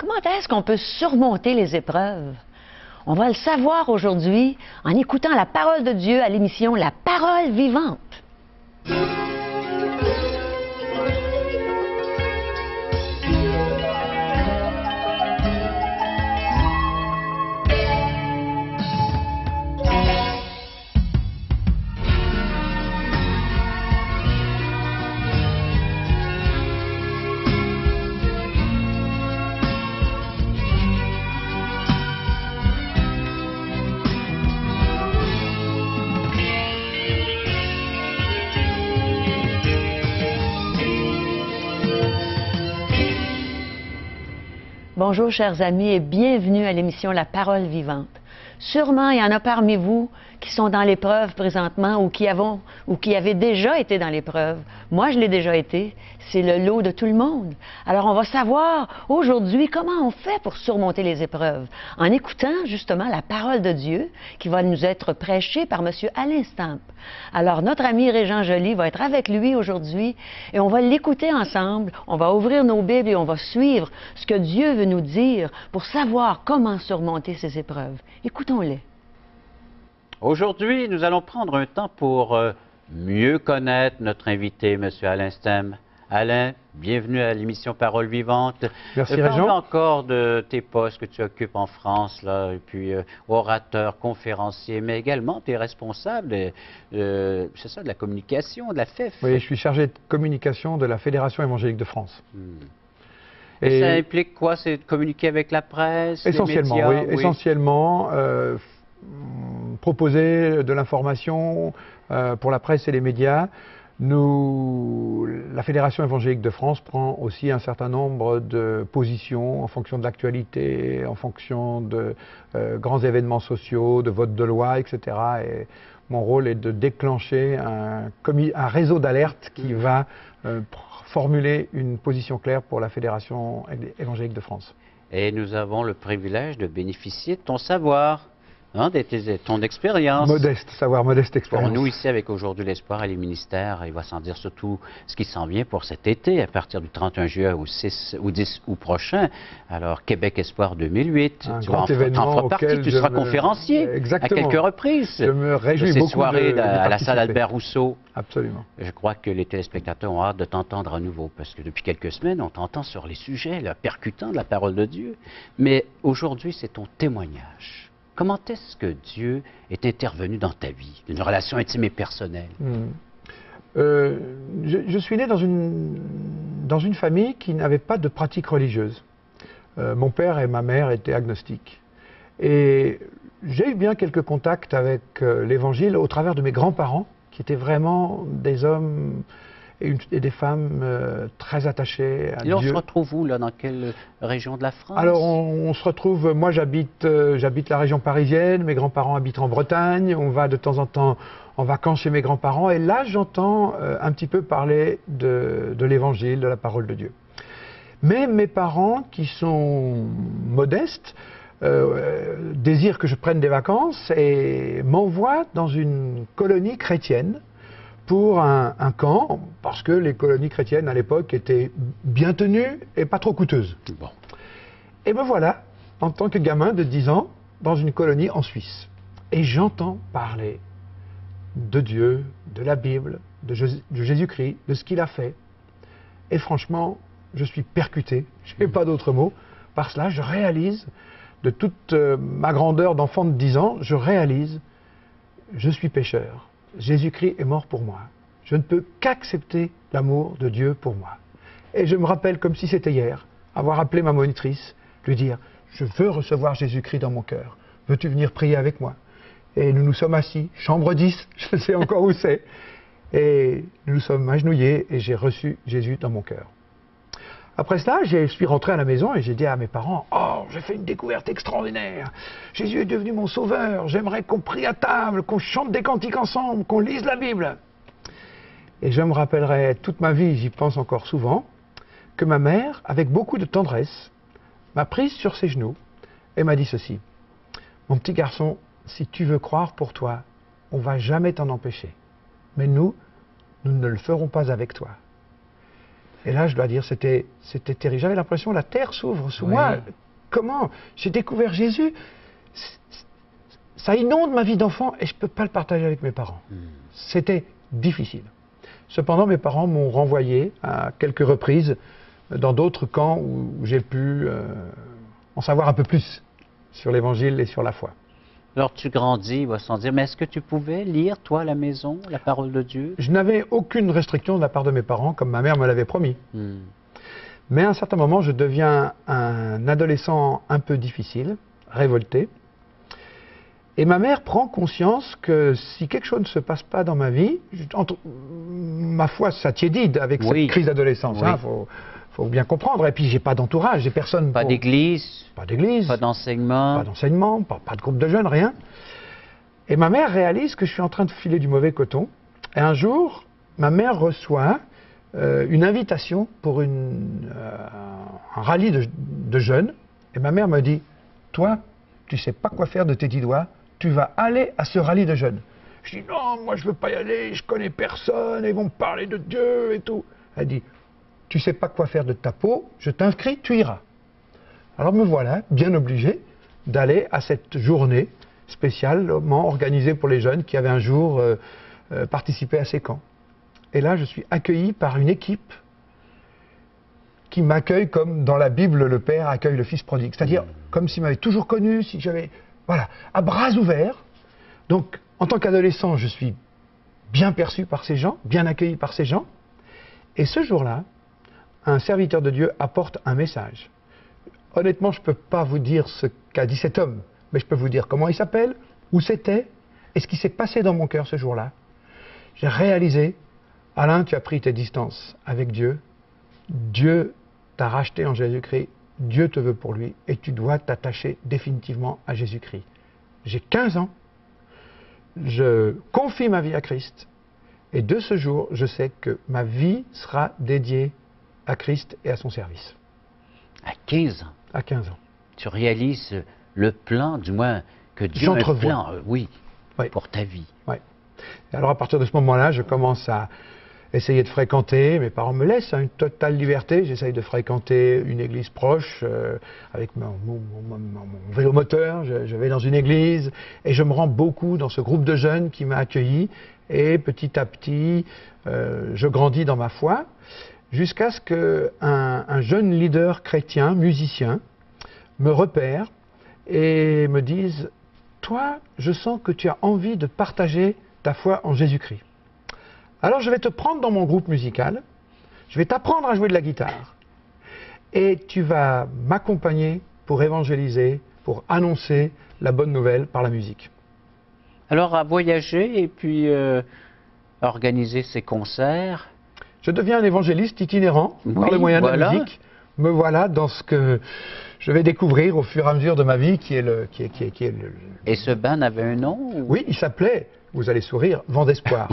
Comment est-ce qu'on peut surmonter les épreuves? On va le savoir aujourd'hui en écoutant la parole de Dieu à l'émission La Parole Vivante. Bonjour chers amis et bienvenue à l'émission La Parole Vivante. Sûrement il y en a parmi vous qui sont dans l'épreuve présentement ou qui avaient déjà été dans l'épreuve. Moi je l'ai déjà été, c'est le lot de tout le monde. Alors on va savoir aujourd'hui comment on fait pour surmonter les épreuves en écoutant justement la parole de Dieu qui va nous être prêchée par M. Alain Stamp. Alors notre ami Régent Joly va être avec lui aujourd'hui et on va l'écouter ensemble, on va ouvrir nos Bibles et on va suivre ce que Dieu veut nous dire pour savoir comment surmonter ces épreuves. Écoutons-les. Aujourd'hui, nous allons prendre un temps pour mieux connaître notre invité, M. Alain Stamp. Alain, bienvenue à l'émission Parole Vivante. Merci, Régent. Parle encore de tes postes que tu occupes en France, là, et puis orateur, conférencier, mais également tu es responsable, c'est ça, de la communication, de la FEF. Oui, je suis chargé de communication de la Fédération évangélique de France. Et ça implique quoi? C'est de communiquer avec la presse, essentiellement, les médias? Oui, essentiellement, proposer de l'information pour la presse et les médias. La Fédération évangélique de France prend aussi un certain nombre de positions en fonction de l'actualité, en fonction de grands événements sociaux, de votes de loi, etc. Et mon rôle est de déclencher un réseau d'alerte qui va formuler une position claire pour la Fédération évangélique de France. Et nous avons le privilège de bénéficier de ton savoir. De ton expérience. Modeste, savoir, modeste expérience. Pour nous ici, avec Aujourd'hui l'Espoir et les ministères, il va s'en dire surtout ce qui s'en vient pour cet été, à partir du 31 juillet au 6 ou 10 août prochain. Alors, Québec Espoir 2008, un tu grand événement en feras partie, tu seras conférencier Exactement. à quelques reprises. Je me réjouis de ces beaucoup soirées à la salle participer. Albert Rousseau. Absolument. Je crois que les téléspectateurs ont hâte de t'entendre à nouveau, parce que depuis quelques semaines, on t'entend sur les sujets là, percutants de la parole de Dieu. Mais aujourd'hui, c'est ton témoignage. Comment est-ce que Dieu est intervenu dans ta vie, une relation intime et personnelle? Je suis né dans une famille qui n'avait pas de pratique religieuse. Mon père et ma mère étaient agnostiques. Et j'ai eu bien quelques contacts avec l'Évangile au travers de mes grands-parents, qui étaient vraiment des hommes et des femmes très attachées à Dieu. Et on se retrouve où, là, dans quelle région de la France? Alors, on se retrouve, moi j'habite la région parisienne, mes grands-parents habitent en Bretagne, on va de temps en temps en vacances chez mes grands-parents, et là j'entends un petit peu parler de l'Évangile, de la parole de Dieu. Mais mes parents, qui sont modestes, désirent que je prenne des vacances et m'envoient dans une colonie chrétienne pour un camp, parce que les colonies chrétiennes à l'époque étaient bien tenues et pas trop coûteuses. Bon. Et me voilà, en tant que gamin de 10 ans, dans une colonie en Suisse. Et j'entends parler de Dieu, de la Bible, de Jésus-Christ, de ce qu'il a fait. Et franchement, je suis percuté, je n'ai pas d'autre mot. Par cela, je réalise, de toute ma grandeur d'enfant de 10 ans, je réalise, je suis pécheur. Jésus-Christ est mort pour moi. Je ne peux qu'accepter l'amour de Dieu pour moi. Et je me rappelle comme si c'était hier, avoir appelé ma monitrice, lui dire « Je veux recevoir Jésus-Christ dans mon cœur. Veux-tu venir prier avec moi ?» Et nous nous sommes assis, chambre 10, je sais encore où c'est. Et nous nous sommes agenouillés et j'ai reçu Jésus dans mon cœur. Après cela, je suis rentré à la maison et j'ai dit à mes parents « Oh, j'ai fait une découverte extraordinaire. Jésus est devenu mon sauveur. J'aimerais qu'on prie à table, qu'on chante des cantiques ensemble, qu'on lise la Bible. » Et je me rappellerai toute ma vie, j'y pense encore souvent, que ma mère, avec beaucoup de tendresse, m'a prise sur ses genoux et m'a dit ceci. « Mon petit garçon, si tu veux croire pour toi, on ne va jamais t'en empêcher. Mais nous ne le ferons pas avec toi. » Et là, je dois dire, c'était terrible. J'avais l'impression que la terre s'ouvre sous moi. Comment? J'ai découvert Jésus. Ça inonde ma vie d'enfant et je ne peux pas le partager avec mes parents. C'était difficile. Cependant, mes parents m'ont renvoyé à quelques reprises dans d'autres camps où j'ai pu en savoir un peu plus sur l'Évangile et sur la foi. Alors tu grandis, va sans dire, mais est-ce que tu pouvais lire, toi, à la maison, la parole de Dieu? Je n'avais aucune restriction de la part de mes parents, comme ma mère me l'avait promis. Mais à un certain moment, je deviens un adolescent un peu difficile, révolté. Et ma mère prend conscience que si quelque chose ne se passe pas dans ma vie, ma foi s'attiédide avec cette crise d'adolescence. Il faut bien comprendre. Et puis, j'ai pas d'entourage, j'ai personne. Pas d'église. Pas d'église. Pas d'enseignement. Pas d'enseignement, pas de groupe de jeunes, rien. Et ma mère réalise que je suis en train de filer du mauvais coton. Et un jour, ma mère reçoit une invitation pour un rallye de jeunes. Et ma mère me dit, toi, tu sais pas quoi faire de tes 10 doigts, tu vas aller à ce rallye de jeunes. Je dis, non, moi je veux pas y aller, je connais personne, ils vont me parler de Dieu et tout. Elle dit, tu sais pas quoi faire de ta peau, je t'inscris, tu iras. Alors me voilà, bien obligé d'aller à cette journée spécialement organisée pour les jeunes qui avaient un jour participé à ces camps. Et là, je suis accueilli par une équipe qui m'accueille comme dans la Bible, le Père accueille le Fils prodigue. C'est-à-dire, comme s'il m'avait toujours connu, si j'avais... Voilà, à bras ouverts. Donc, en tant qu'adolescent, je suis bien perçu par ces gens, bien accueilli par ces gens. Et ce jour-là, un serviteur de Dieu apporte un message. Honnêtement, je ne peux pas vous dire ce qu'a dit cet homme, mais je peux vous dire comment il s'appelle, où c'était, et ce qui s'est passé dans mon cœur ce jour-là. J'ai réalisé, Alain, tu as pris tes distances avec Dieu. Dieu t'a racheté en Jésus-Christ. Dieu te veut pour lui, et tu dois t'attacher définitivement à Jésus-Christ. J'ai 15 ans. Je confie ma vie à Christ. Et de ce jour, je sais que ma vie sera dédiée à Christ et à son service. À 15 ans? À 15 ans. Tu réalises le plan, du moins, que Dieu a un plan, pour ta vie. Oui. Alors à partir de ce moment-là, je commence à essayer de fréquenter. Mes parents me laissent une totale liberté. J'essaye de fréquenter une église proche avec mon vélomoteur. Je vais dans une église et je me rends beaucoup dans ce groupe de jeunes qui m'a accueilli. Et petit à petit, je grandis dans ma foi jusqu'à ce qu'un jeune leader chrétien, musicien, me repère et me dise « Toi, je sens que tu as envie de partager ta foi en Jésus-Christ. Alors je vais te prendre dans mon groupe musical, je vais t'apprendre à jouer de la guitare et tu vas m'accompagner pour évangéliser, pour annoncer la bonne nouvelle par la musique. » Alors à voyager et puis organiser ses concerts. Je deviens un évangéliste itinérant par le moyen de la musique. Me voilà dans ce que je vais découvrir au fur et à mesure de ma vie qui est le... Et ce band avait un nom ou... Oui, il s'appelait, vous allez sourire, Vent d'espoir.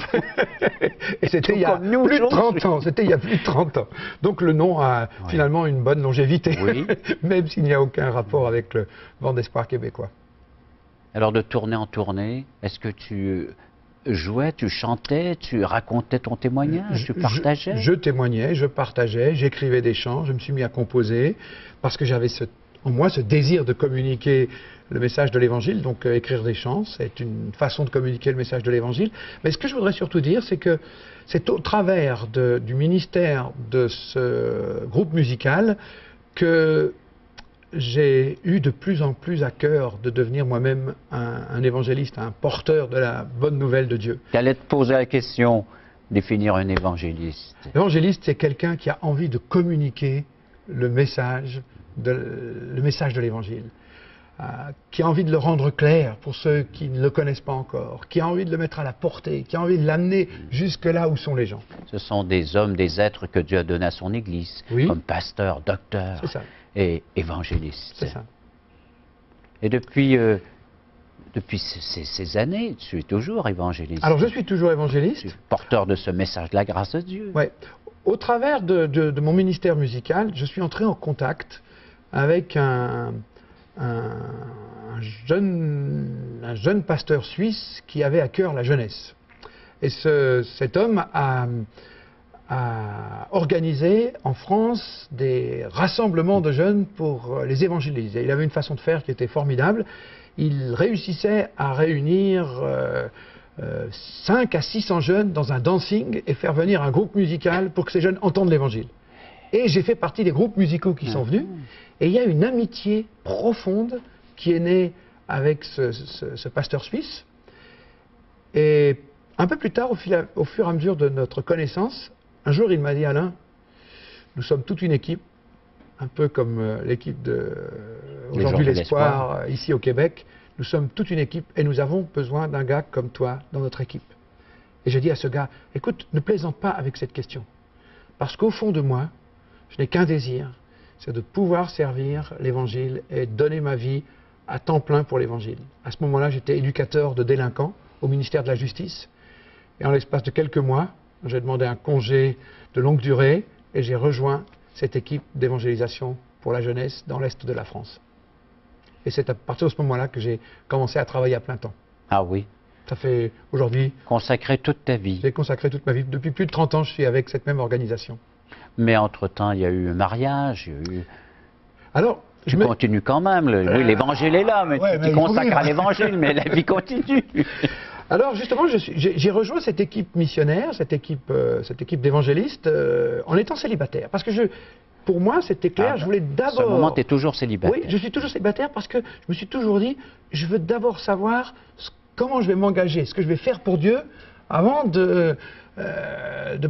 Et c'était il y a plus de 30 ans. C'était il y a plus de 30 ans. Donc le nom a finalement une bonne longévité, même s'il n'y a aucun rapport avec le Vent d'espoir québécois. Alors de tournée en tournée, est-ce que tu jouais, tu chantais, tu racontais ton témoignage, tu partageais? Je témoignais, je partageais, j'écrivais des chants, je me suis mis à composer parce que j'avais en moi ce désir de communiquer le message de l'Évangile. Donc écrire des chants, c'est une façon de communiquer le message de l'Évangile. Mais ce que je voudrais surtout dire, c'est que c'est au travers du ministère de ce groupe musical que j'ai eu de plus en plus à cœur de devenir moi-même un évangéliste, un porteur de la bonne nouvelle de Dieu. J'allais te poser la question, définir un évangéliste. L'évangéliste, c'est quelqu'un qui a envie de communiquer le message de l'Évangile, qui a envie de le rendre clair pour ceux qui ne le connaissent pas encore, qui a envie de le mettre à la portée, qui a envie de l'amener jusque là où sont les gens. Ce sont des hommes, des êtres que Dieu a donnés à son Église, comme pasteur, docteur et évangéliste. C'est ça. Et depuis ces années, tu es toujours évangéliste. Alors je suis toujours évangéliste. Tu es porteur de ce message de la grâce de Dieu. Oui. Au travers de mon ministère musical, je suis entré en contact avec un jeune pasteur suisse qui avait à cœur la jeunesse. Et cet homme a a organisé en France des rassemblements de jeunes pour les évangéliser. Il avait une façon de faire qui était formidable. Il réussissait à réunir 5 à 600 jeunes dans un dancing et faire venir un groupe musical pour que ces jeunes entendent l'évangile. Et j'ai fait partie des groupes musicaux qui sont venus. Et il y a une amitié profonde qui est née avec ce pasteur suisse. Et un peu plus tard, au fur et à mesure de notre connaissance, un jour il m'a dit: Alain, nous sommes toute une équipe, un peu comme l'équipe de aujourd'hui l'Espoir ici au Québec. Nous sommes toute une équipe et nous avons besoin d'un gars comme toi dans notre équipe. Et j'ai dit à ce gars: écoute, ne plaisante pas avec cette question. Parce qu'au fond de moi, je n'ai qu'un désir, c'est de pouvoir servir l'Évangile et donner ma vie à temps plein pour l'Évangile. À ce moment-là, j'étais éducateur de délinquants au ministère de la Justice. Et en l'espace de quelques mois, j'ai demandé un congé de longue durée et j'ai rejoint cette équipe d'évangélisation pour la jeunesse dans l'Est de la France. Et c'est à partir de ce moment-là que j'ai commencé à travailler à plein temps. Ah oui. Ça fait aujourd'hui... Consacrer toute ta vie. J'ai consacré toute ma vie. Depuis plus de 30 ans, je suis avec cette même organisation. Mais entre-temps, il y a eu un mariage, il y a eu... Alors, tu continues quand même. Oui, l'évangile est là, mais tu consacres à l'évangile, mais la vie continue. Alors justement, j'ai rejoint cette équipe missionnaire, cette équipe d'évangélistes, en étant célibataire. Parce que pour moi, c'était clair, je voulais d'abord... À ce moment, tu es toujours célibataire. Oui, je suis toujours célibataire parce que je me suis toujours dit, je veux d'abord savoir comment je vais m'engager, ce que je vais faire pour Dieu avant de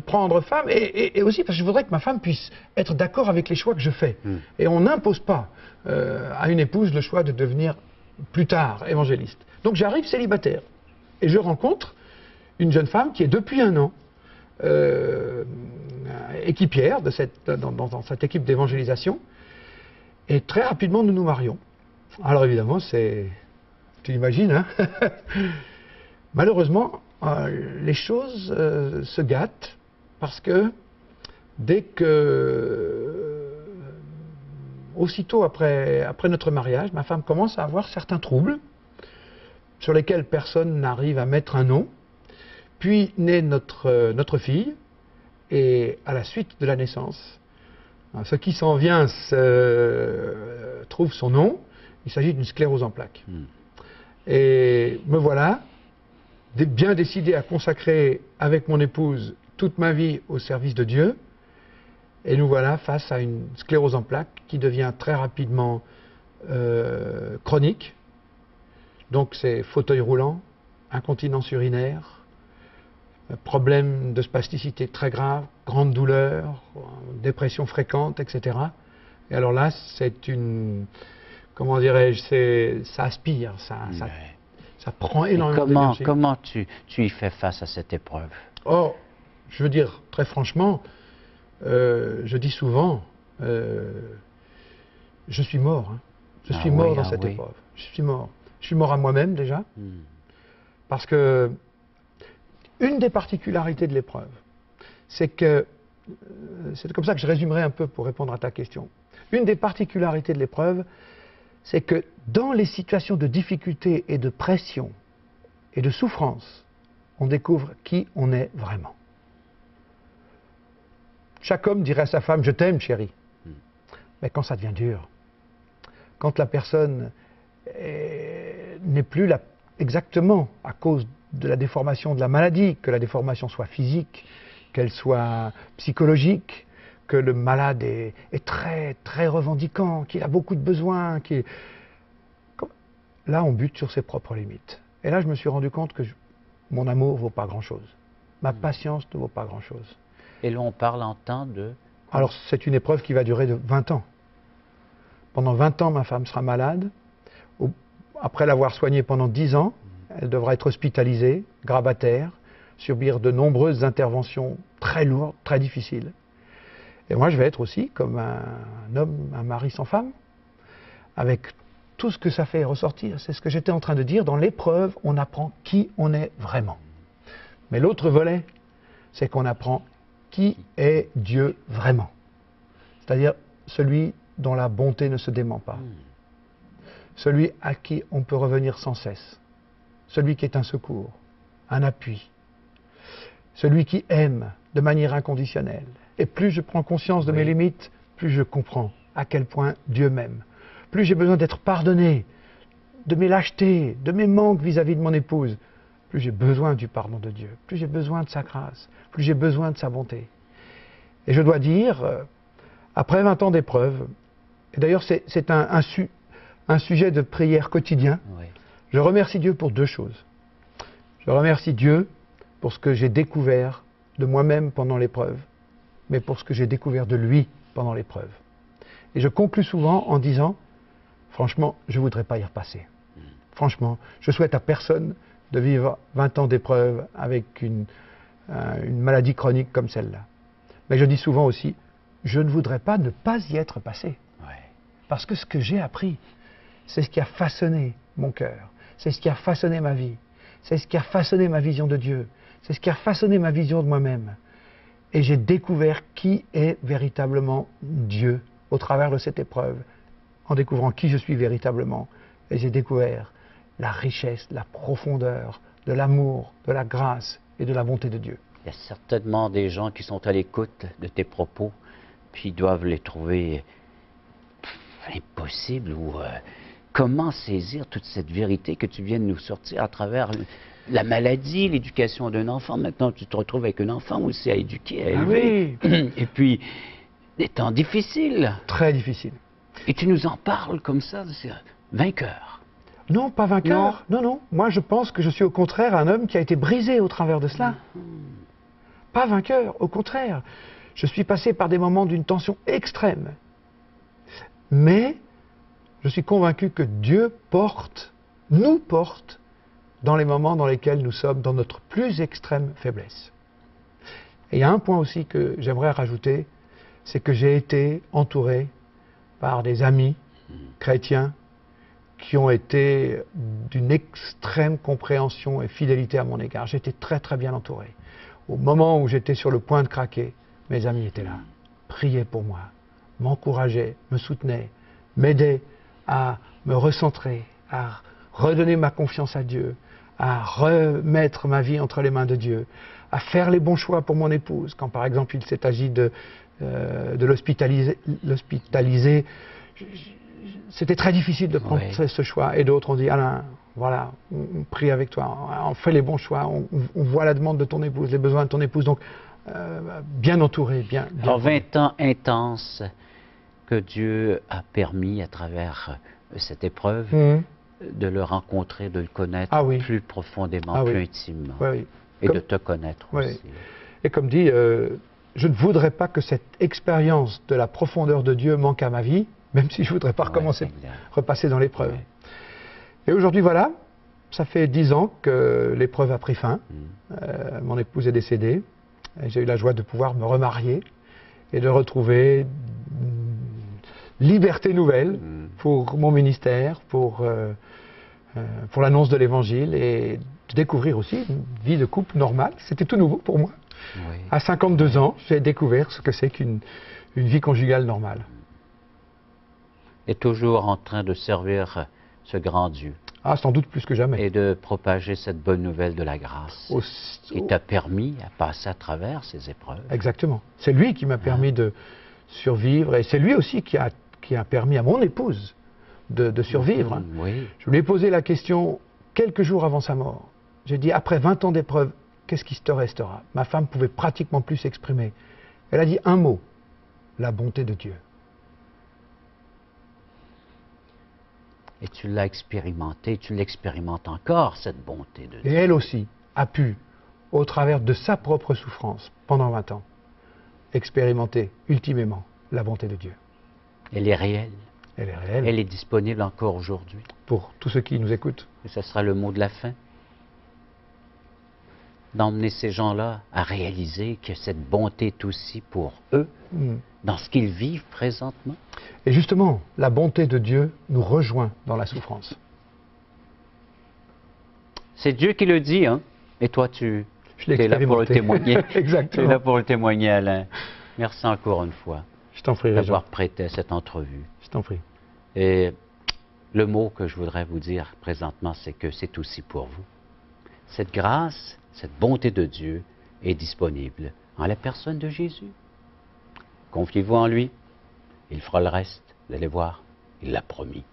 prendre femme, et aussi parce que je voudrais que ma femme puisse être d'accord avec les choix que je fais. Et on n'impose pas à une épouse le choix de devenir plus tard évangéliste. Donc j'arrive célibataire. Et je rencontre une jeune femme qui est depuis un an équipière dans cette équipe d'évangélisation. Et très rapidement, nous nous marions. Alors évidemment, tu l'imagines, hein. Malheureusement, les choses se gâtent parce que aussitôt après notre mariage, ma femme commence à avoir certains troubles sur lesquels personne n'arrive à mettre un nom. Puis naît notre fille, et à la suite de la naissance, ce qui s'en vient trouve son nom. Il s'agit d'une sclérose en plaques. Et me voilà bien décidé à consacrer avec mon épouse toute ma vie au service de Dieu. Et nous voilà face à une sclérose en plaques qui devient très rapidement chronique. Donc c'est fauteuil roulant, incontinence urinaire, problème de spasticité très grave, grande douleur, dépression fréquente, etc. Et alors là, c'est une... Comment dirais-je, ça aspire, ça prend énormément d'énergie. Comment tu y fais face à cette épreuve? Oh, je veux dire, très franchement, je dis souvent, je suis mort. Hein. Je suis mort dans cette épreuve. Je suis mort. Je suis mort à moi-même déjà, parce que une des particularités de l'épreuve, c'est que, c'est comme ça que je résumerai un peu pour répondre à ta question. Une des particularités de l'épreuve, c'est que dans les situations de difficulté et de pression et de souffrance, on découvre qui on est vraiment. Chaque homme dirait à sa femme: je t'aime, chérie. Mais quand ça devient dur, quand la personne n'est plus là exactement à cause de la déformation de la maladie, que la déformation soit physique, qu'elle soit psychologique, que le malade est très, très revendiquant, qu'il a beaucoup de besoins, là on bute sur ses propres limites. Et là je me suis rendu compte que mon amour ne vaut pas grand-chose. Ma patience ne vaut pas grand-chose. Et là on parle en temps de... Alors c'est une épreuve qui va durer de 20 ans. Pendant 20 ans ma femme sera malade. Après l'avoir soignée pendant 10 ans, elle devra être hospitalisée, grabataire, subir de nombreuses interventions très lourdes, très difficiles. Et moi, je vais être aussi comme un homme, un mari sans femme, avec tout ce que ça fait ressortir. C'est ce que j'étais en train de dire. Dans l'épreuve, on apprend qui on est vraiment. Mais l'autre volet, c'est qu'on apprend qui est Dieu vraiment. C'est-à-dire celui dont la bonté ne se dément pas. Celui à qui on peut revenir sans cesse. Celui qui est un secours, un appui. Celui qui aime de manière inconditionnelle. Et plus je prends conscience de mes limites, plus je comprends à quel point Dieu m'aime. Plus j'ai besoin d'être pardonné, de mes lâchetés, de mes manques vis-à-vis de mon épouse, plus j'ai besoin du pardon de Dieu, plus j'ai besoin de sa grâce, plus j'ai besoin de sa bonté. Et je dois dire, après 20 ans d'épreuve, et d'ailleurs c'est un sujet de prière quotidien, je remercie Dieu pour deux choses. Je remercie Dieu pour ce que j'ai découvert de moi-même pendant l'épreuve, mais pour ce que j'ai découvert de lui pendant l'épreuve. Et je conclus souvent en disant, franchement, je ne voudrais pas y repasser. Franchement, je souhaite à personne de vivre 20 ans d'épreuve avec une maladie chronique comme celle-là. Mais je dis souvent aussi, je ne voudrais pas ne pas y être passé. Parce que ce que j'ai appris, c'est ce qui a façonné mon cœur, c'est ce qui a façonné ma vie, c'est ce qui a façonné ma vision de Dieu, c'est ce qui a façonné ma vision de moi-même. Et j'ai découvert qui est véritablement Dieu au travers de cette épreuve, en découvrant qui je suis véritablement. Et j'ai découvert la richesse, la profondeur de l'amour, de la grâce et de la bonté de Dieu. Il y a certainement des gens qui sont à l'écoute de tes propos, puis ils doivent les trouver impossibles ou comment saisir toute cette vérité que tu viens de nous sortir à travers la maladie, l'éducation d'un enfant. Maintenant, tu te retrouves avec un enfant aussi à éduquer, à élever. Et puis, des temps difficiles. Très difficiles. Et tu nous en parles comme ça, c'est vainqueur. Non, pas vainqueur. Non, non. Moi, je pense que je suis au contraire un homme qui a été brisé au travers de cela. Pas vainqueur, au contraire. Je suis passé par des moments d'une tension extrême. Mais je suis convaincu que Dieu nous porte dans les moments dans lesquels nous sommes dans notre plus extrême faiblesse. Et il y a un point aussi que j'aimerais rajouter, c'est que j'ai été entouré par des amis chrétiens qui ont été d'une extrême compréhension et fidélité à mon égard. J'étais très très bien entouré. Au moment où j'étais sur le point de craquer, mes amis étaient là, priaient pour moi, m'encourageaient, me soutenaient, m'aidaient à me recentrer, à redonner ma confiance à Dieu, à remettre ma vie entre les mains de Dieu, à faire les bons choix pour mon épouse. Quand par exemple il s'est agi de l'hospitaliser, c'était très difficile de prendre ce choix. Et d'autres ont dit, Alain, voilà, on prie avec toi, on fait les bons choix, on voit la demande de ton épouse, les besoins de ton épouse. Donc, bien entouré, bien Alors, 20 ans intenses que Dieu a permis à travers cette épreuve de le rencontrer, de le connaître plus profondément, plus intimement. Et de te connaître aussi. Et comme dit, je ne voudrais pas que cette expérience de la profondeur de Dieu manque à ma vie, même si je ne voudrais pas repasser dans l'épreuve. Et aujourd'hui, voilà, ça fait 10 ans que l'épreuve a pris fin. Mon épouse est décédée. J'ai eu la joie de pouvoir me remarier et de retrouver une liberté nouvelle pour mon ministère, pour l'annonce de l'Évangile et de découvrir aussi une vie de couple normale. C'était tout nouveau pour moi. À 52 ans, j'ai découvert ce que c'est qu'une vie conjugale normale. Et toujours en train de servir ce grand Dieu. Ah, sans doute plus que jamais. Et de propager cette bonne nouvelle de la grâce qui t'a permis à passer à travers ces épreuves. Exactement. C'est lui qui m'a permis de survivre et c'est lui aussi qui a permis à mon épouse de survivre. Je lui ai posé la question quelques jours avant sa mort. J'ai dit, après 20 ans d'épreuve, qu'est-ce qui te restera? Ma femme pouvait pratiquement plus s'exprimer. Elle a dit un mot, la bonté de Dieu. Et tu l'as expérimenté, tu l'expérimentes encore, cette bonté de Dieu. Et elle aussi a pu, au travers de sa propre souffrance, pendant 20 ans, expérimenter ultimement la bonté de Dieu. Elle est réelle. Elle est réelle. Elle est disponible encore aujourd'hui. Pour tous ceux qui nous écoutent. Et ce sera le mot de la fin. D'emmener ces gens-là à réaliser que cette bonté est aussi pour eux, dans ce qu'ils vivent présentement. Et justement, la bonté de Dieu nous rejoint dans la souffrance. C'est Dieu qui le dit, hein? Et toi, tu es là pour le témoigner. Exactement. Tu es là pour le témoigner, Alain. Merci encore une fois. Je t'en prie, d'avoir prêté cette entrevue. Je t'en prie. Et le mot que je voudrais vous dire présentement, c'est que c'est aussi pour vous. Cette grâce, cette bonté de Dieu est disponible en la personne de Jésus. Confiez-vous en lui, il fera le reste, vous allez voir, il l'a promis.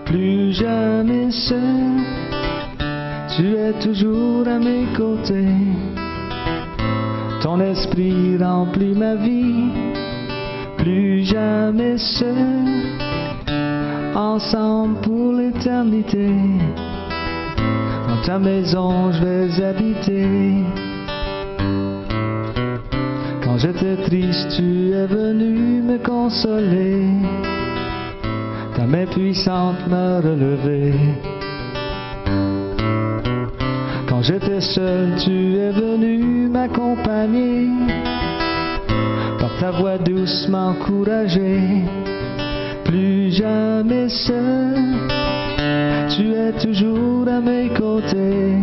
Plus jamais seul, tu es toujours à mes côtés. Ton esprit remplit ma vie. Plus jamais seul, ensemble pour l'éternité. Dans ta maison je vais habiter. Quand j'étais triste, tu es venu me consoler. Ta main puissante m'a relevé. Quand j'étais seul, tu es venu m'accompagner. Par ta voix douce m'encourager. Plus jamais seul, tu es toujours à mes côtés.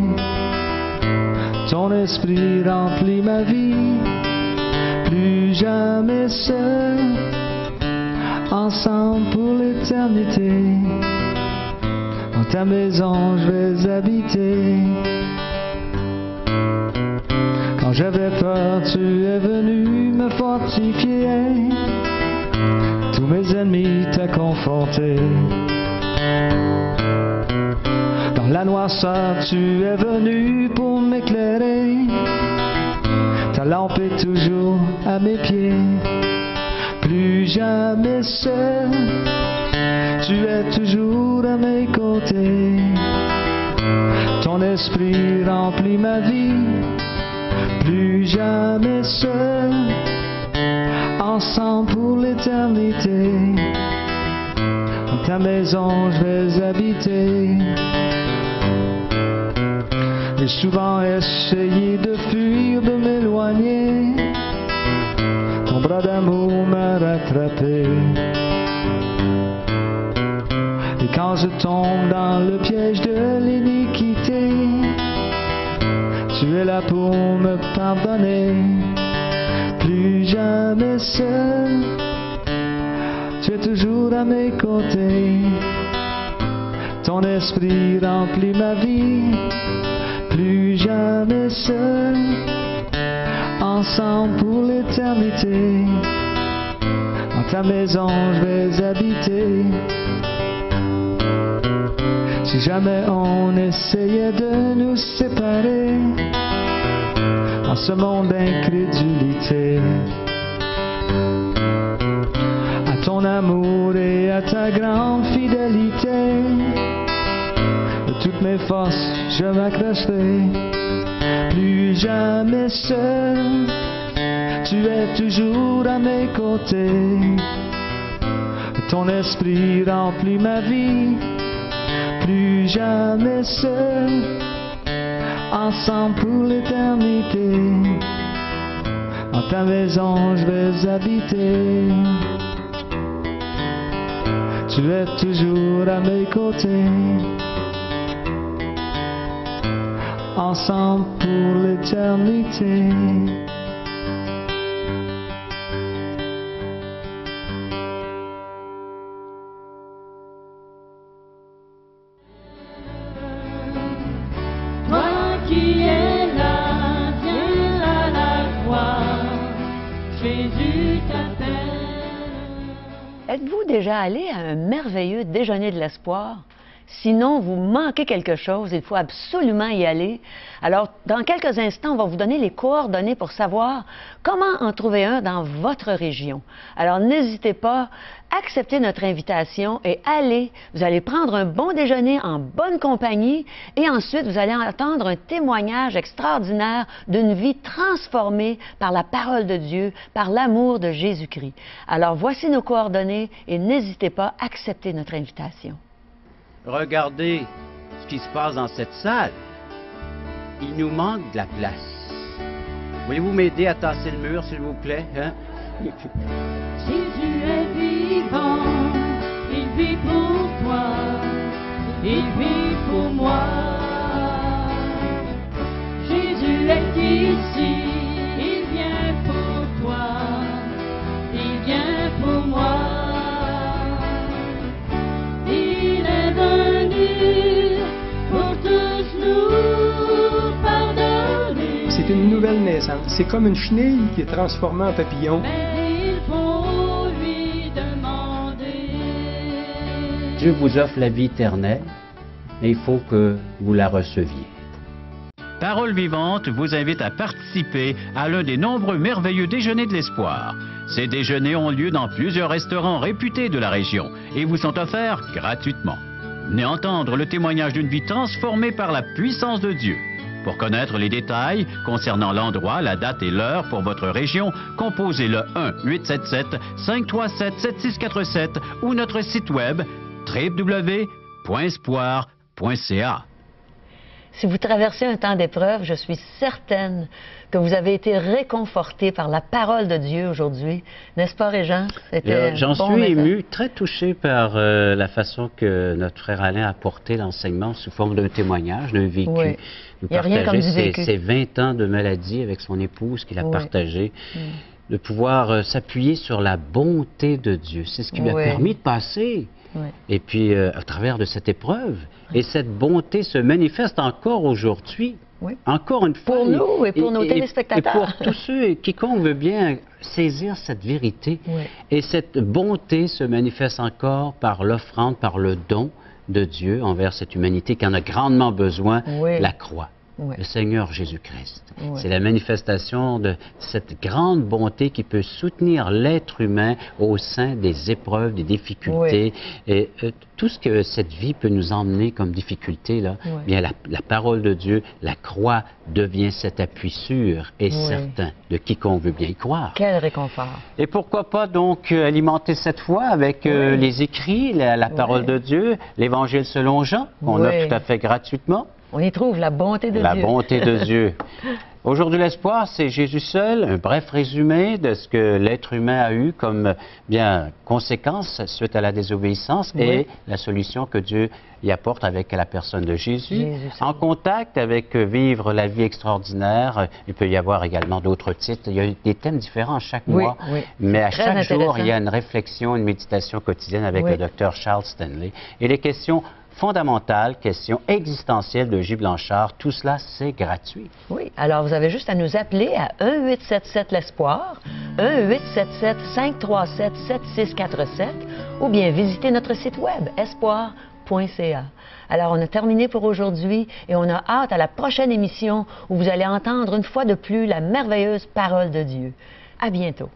Ton esprit remplit ma vie. Plus jamais seul, ensemble pour l'éternité. Dans ta maison je vais habiter. Quand j'avais peur, tu es venu me fortifier. Tous mes ennemis t'ont confronté. Dans la noirceur, tu es venu pour m'éclairer. Ta lampe est toujours à mes pieds. Plus jamais seul, tu es toujours à mes côtés. Ton esprit remplit ma vie. Plus jamais seul, ensemble pour l'éternité. Dans ta maison je vais habiter. J'ai souvent essayé de fuir, de m'éloigner. Ton bras d'amour m'a rattrapé. Et quand je tombe dans le piège de l'iniquité, tu es là pour me pardonner. Plus jamais seul, tu es toujours à mes côtés. Ton esprit remplit ma vie. Plus jamais seul, ensemble pour l'éternité. Dans ta maison je vais habiter. Si jamais on essayait de nous séparer en ce monde d'incrédulité, à ton amour et à ta grande fidélité, de toutes mes forces je m'accrocherai. Plus jamais seul, tu es toujours à mes côtés. Ton esprit remplit ma vie. Plus jamais seul, ensemble pour l'éternité. Dans ta maison je vais habiter. Tu es toujours à mes côtés. Ensemble pour l'éternité. Êtes-vous déjà allé à un merveilleux déjeuner de l'espoir? Sinon, vous manquez quelque chose, il faut absolument y aller. Alors, dans quelques instants, on va vous donner les coordonnées pour savoir comment en trouver un dans votre région. Alors, n'hésitez pas, acceptez notre invitation et allez. Vous allez prendre un bon déjeuner en bonne compagnie et ensuite, vous allez entendre un témoignage extraordinaire d'une vie transformée par la parole de Dieu, par l'amour de Jésus-Christ. Alors, voici nos coordonnées et n'hésitez pas, acceptez notre invitation. Regardez ce qui se passe dans cette salle. Il nous manque de la place. Voulez-vous m'aider à tasser le mur, s'il vous plaît? Hein? Jésus est vivant, il vit pour toi, il vit pour moi. Jésus est ici, il vient pour toi, il vient pour moi. c'est une nouvelle naissance. C'est comme une chenille qui est transformée en papillon. Mais il faut lui demander. Dieu vous offre la vie éternelle et il faut que vous la receviez. Parole Vivante vous invite à participer à l'un des nombreux merveilleux déjeuners de l'espoir. Ces déjeuners ont lieu dans plusieurs restaurants réputés de la région et vous sont offerts gratuitement. Venez entendre le témoignage d'une vie transformée par la puissance de Dieu. Pour connaître les détails concernant l'endroit, la date et l'heure pour votre région, composez le 1-877-537-7647 ou notre site web www.espoir.ca. Si vous traversez un temps d'épreuve, je suis certaine que vous avez été réconforté par la parole de Dieu aujourd'hui. N'est-ce pas, Régent? J'en suis ému, très touché par la façon que notre frère Alain a apporté l'enseignement sous forme d'un témoignage, d'un vécu. Oui. Nous Il n'y a rien comme du vécu. ses 20 ans de maladie avec son épouse qu'il a partagé. De pouvoir s'appuyer sur la bonté de Dieu. C'est ce qui lui a permis de passer. Et puis, à travers de cette épreuve, et cette bonté se manifeste encore aujourd'hui, encore une fois. Pour nous et pour nos téléspectateurs. Et pour tous ceux, quiconque veut bien saisir cette vérité. Et cette bonté se manifeste encore par l'offrande, par le don de Dieu envers cette humanité qui en a grandement besoin, la croix. Le Seigneur Jésus-Christ. C'est la manifestation de cette grande bonté qui peut soutenir l'être humain au sein des épreuves, des difficultés. Et tout ce que cette vie peut nous emmener comme difficulté, là, bien la parole de Dieu, la croix devient cet appui sûr et certain de quiconque veut bien y croire. Quel réconfort. Et pourquoi pas donc alimenter cette foi avec les écrits, la parole de Dieu, l'Évangile selon Jean, qu'on a tout à fait gratuitement. On y trouve la bonté de Dieu. La bonté de Dieu. Aujourd'hui, l'espoir, c'est Jésus seul, un bref résumé de ce que l'être humain a eu comme conséquence suite à la désobéissance et la solution que Dieu y apporte avec la personne de Jésus. En contact avec vivre la vie extraordinaire, il peut y avoir également d'autres titres. Il y a des thèmes différents chaque mois, mais à chaque jour, il y a une réflexion, une méditation quotidienne avec le Dr Charles Stanley. Et les questions fondamentales, questions existentielles de J. Blanchard, tout cela, c'est gratuit. Oui, alors vous avez juste à nous appeler à 1-877-l'Espoir, 1-877-537-7647 ou bien visiter notre site web, espoir.ca. Alors, on a terminé pour aujourd'hui et on a hâte à la prochaine émission où vous allez entendre une fois de plus la merveilleuse parole de Dieu. À bientôt.